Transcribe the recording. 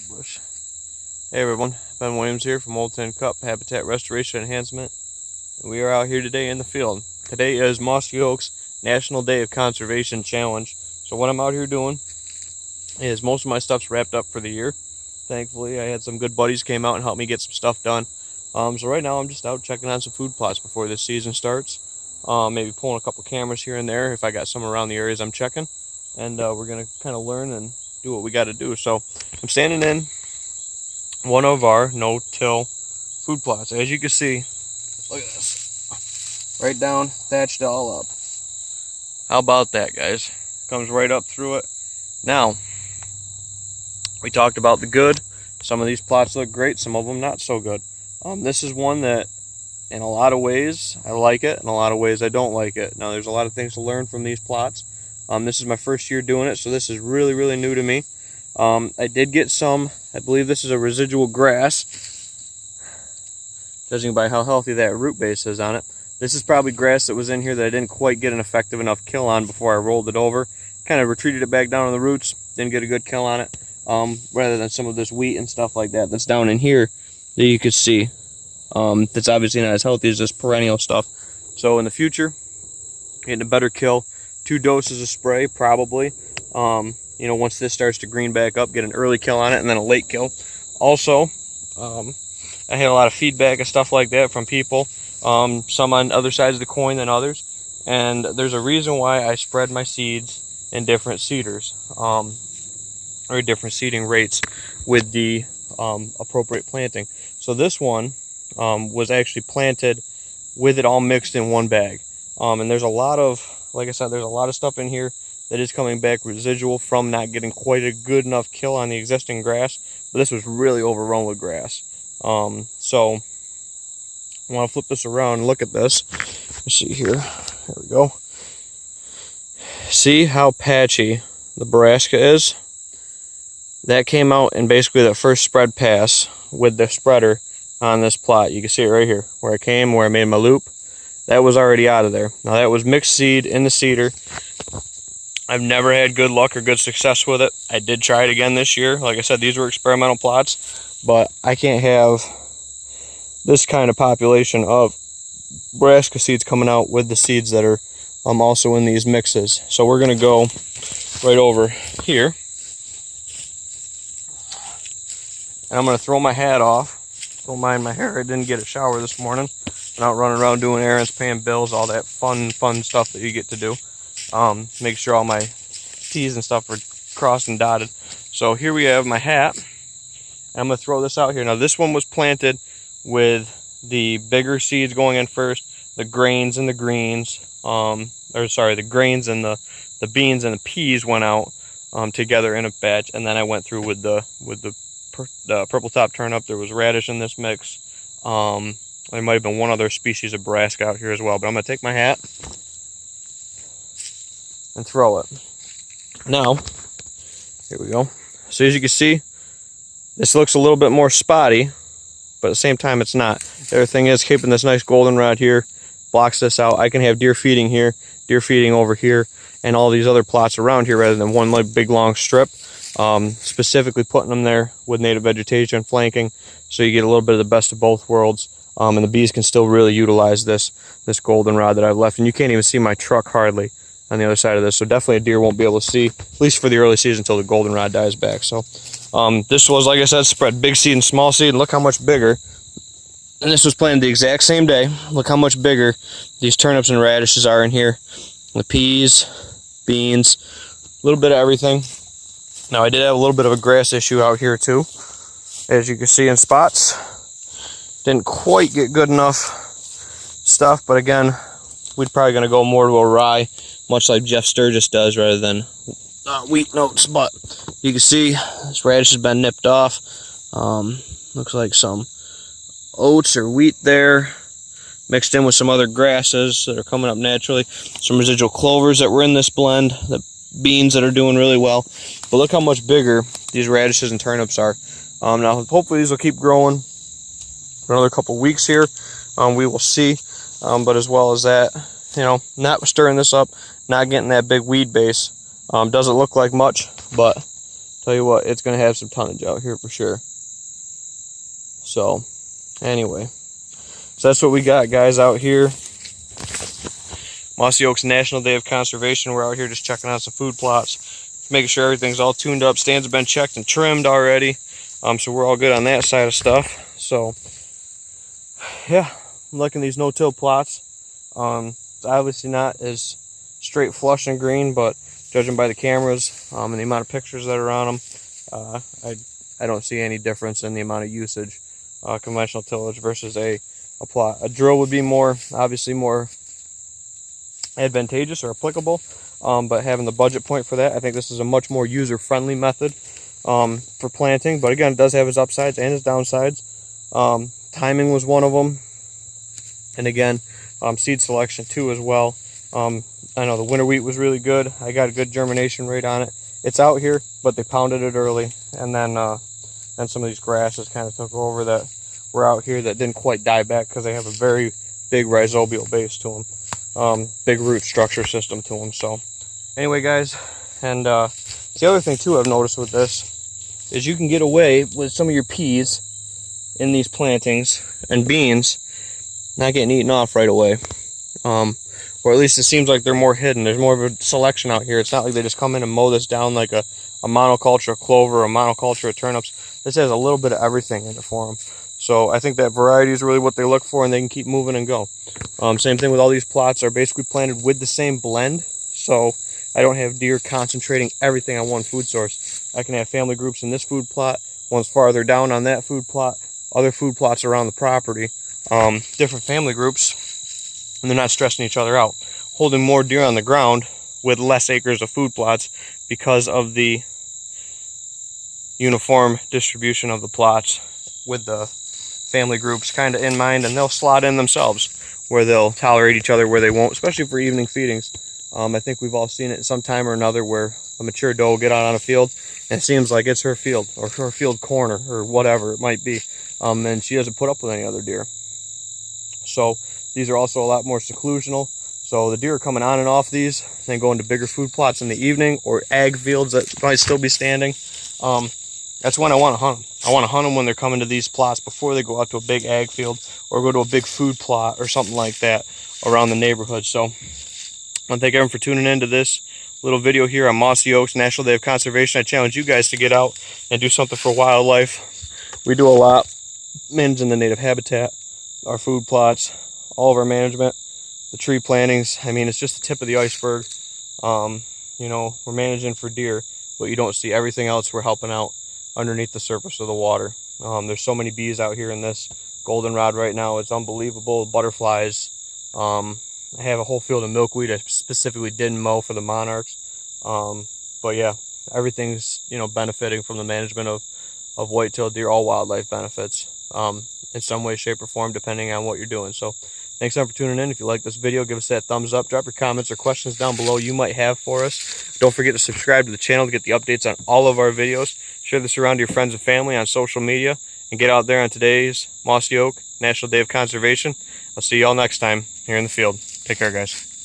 Bush. Hey everyone, Ben Williams here from Old Tin Cup Habitat Restoration Enhancement. We are out here today in the field. Today is Mossy Oaks National Day of Conservation Challenge. So what I'm out here doing is most of my stuff's wrapped up for the year. Thankfully, I had some good buddies came out and helped me get some stuff done. So right now I'm just out checking on some food plots before this season starts. Maybe pulling a couple cameras here and there if I got some around the areas I'm checking. And we're going to kind of learn and do what we got to do. So I'm standing in one of our no-till food plots. As you can see, look at this. Right down, thatched all up. How about that, guys? Comes right up through it. Now, we talked about the good. Some of these plots look great, some of them not so good. This is one that, in a lot of ways, I like it. In a lot of ways, I don't like it. Now, there's a lot of things to learn from these plots. This is my first year doing it, so this is really, really new to me. I did get some, I believe this is a residual grass, judging by how healthy that root base is on it. This is probably grass that was in here that I didn't quite get an effective enough kill on before I rolled it over. Kind of retreated it back down on the roots, didn't get a good kill on it, rather than some of this wheat and stuff like that that's down in here that you could see. That's obviously not as healthy as this perennial stuff. So in the future, getting a better kill. 2 doses of spray, probably. You know, once this starts to green back up, get an early kill on it and then a late kill. Also, I had a lot of feedback and stuff like that from people, some on other sides of the coin than others. And there's a reason why I spread my seeds in different seeders, or different seeding rates with the appropriate planting. So this one was actually planted with it all mixed in one bag. And there's a lot of, like I said, there's a lot of stuff in here that is coming back residual from not getting quite a good enough kill on the existing grass. But this was really overrun with grass. So I want to flip this around and look at this. Let's see here. There we go. See how patchy the Nebraska is? That came out in basically that first spread pass with the spreader on this plot. You can see it right here, where I came, where I made my loop. That was already out of there. Now that was mixed seed in the seeder. I've never had good luck or good success with it. I did try it again this year. Like I said, these were experimental plots, but I can't have this kind of population of Nebraska seeds coming out with the seeds that are also in these mixes. So we're gonna go right over here. And I'm gonna throw my hat off. Don't mind my hair, I didn't get a shower this morning. I'm out running around doing errands, paying bills, all that fun stuff that you get to do. Make sure all my T's and stuff are crossed and dotted. So here we have my hat. I'm going to throw this out here. Now this one was planted with the bigger seeds going in first, the grains and the greens, the grains and the beans and the peas went out together in a batch, and then I went through with the purple top turnip. There was radish in this mix. There might have been one other species of brassica out here as well, but I'm going to take my hat and throw it. Now, here we go. So as you can see, this looks a little bit more spotty, but at the same time it's not. The other thing is keeping this nice goldenrod here, blocks this out. I can have deer feeding here, deer feeding over here, and all these other plots around here rather than one like big long strip. Specifically putting them there with native vegetation flanking, so you get a little bit of the best of both worlds. And the bees can still really utilize this goldenrod that I've left. And you can't even see my truck hardly on the other side of this. So definitely a deer won't be able to see, at least for the early season until the goldenrod dies back. So this was, like I said, spread big seed and small seed. And look how much bigger. And this was planted the exact same day. Look how much bigger these turnips and radishes are in here. The peas, beans, a little bit of everything. Now I did have a little bit of a grass issue out here too, as you can see in spots. Didn't quite get good enough stuff, but again, we're probably going to go more to a rye, much like Jeff Sturgis does, rather than wheat notes. But you can see this radish has been nipped off. Looks like some oats or wheat there, mixed in with some other grasses that are coming up naturally. Some residual clovers that were in this blend, the beans that are doing really well. But look how much bigger these radishes and turnips are. Now, hopefully these will keep growing for another couple weeks here. We will see. But as well as that, you know, not stirring this up, not getting that big weed base. Doesn't look like much, but tell you what, it's going to have some tonnage out here for sure. So, anyway. So that's what we got, guys, out here. Mossy Oaks National Day of Conservation. We're out here just checking on some food plots, making sure everything's all tuned up. Stands have been checked and trimmed already. So we're all good on that side of stuff. So, yeah, I'm liking these no-till plots. It's obviously not as straight flush and green, but judging by the cameras and the amount of pictures that are on them, I don't see any difference in the amount of usage. Conventional tillage versus a plot. A drill would be obviously more advantageous or applicable, but having the budget point for that, I think this is a much more user-friendly method for planting. But again, it does have its upsides and its downsides. Timing was one of them, and again, seed selection too as well. I know the winter wheat was really good. I got a good germination rate on it. It's out here, but they pounded it early, and then some of these grasses kind of took over that were out here that didn't quite die back because they have a very big rhizobial base to them, big root structure system to them. So anyway, guys, and the other thing too I've noticed with this is you can get away with some of your peas in these plantings and beans not getting eaten off right away, or at least it seems like they're more hidden. There's more of a selection out here. It's not like they just come in and mow this down like a monoculture of clover or a monoculture of turnips. This has a little bit of everything in it for them. So I think that variety is really what they look for, and they can keep moving and go. Same thing with all these plots are basically planted with the same blend. So I don't have deer concentrating everything on one food source. I can have family groups in this food plot, one's farther down on that food plot, other food plots around the property, different family groups, and they're not stressing each other out. Holding more deer on the ground with less acres of food plots because of the uniform distribution of the plots with the family groups kind of in mind, and they'll slot in themselves where they'll tolerate each other, where they won't, especially for evening feedings. I think we've all seen it sometime or another where a mature doe will get out on a field and it seems like it's her field or her field corner or whatever it might be, and she doesn't put up with any other deer. So these are also a lot more seclusional. So the deer are coming on and off these, then going to bigger food plots in the evening or ag fields that might still be standing. That's when I want to hunt them. I want to hunt them when they're coming to these plots before they go out to a big ag field or go to a big food plot or something like that around the neighborhood. So I want to thank everyone for tuning into this little video here on Mossy Oaks National Day of Conservation. I challenge you guys to get out and do something for wildlife. We do a lot managing the native habitat, our food plots, all of our management, the tree plantings. I mean, it's just the tip of the iceberg. You know, we're managing for deer, but you don't see everything else we're helping out underneath the surface of the water. There's so many bees out here in this goldenrod right now. It's unbelievable. Butterflies. I have a whole field of milkweed I specifically didn't mow for the monarchs. But yeah, everything's, you know, benefiting from the management of white-tailed deer. All wildlife benefits in some way, shape, or form, depending on what you're doing. So thanks everyone for tuning in. If you like this video, give us that thumbs up. Drop your comments or questions down below you might have for us. Don't forget to subscribe to the channel to get the updates on all of our videos. Share this around to your friends and family on social media. And get out there on today's Mossy Oak National Day of Conservation. I'll see you all next time here in the field. Take care, guys.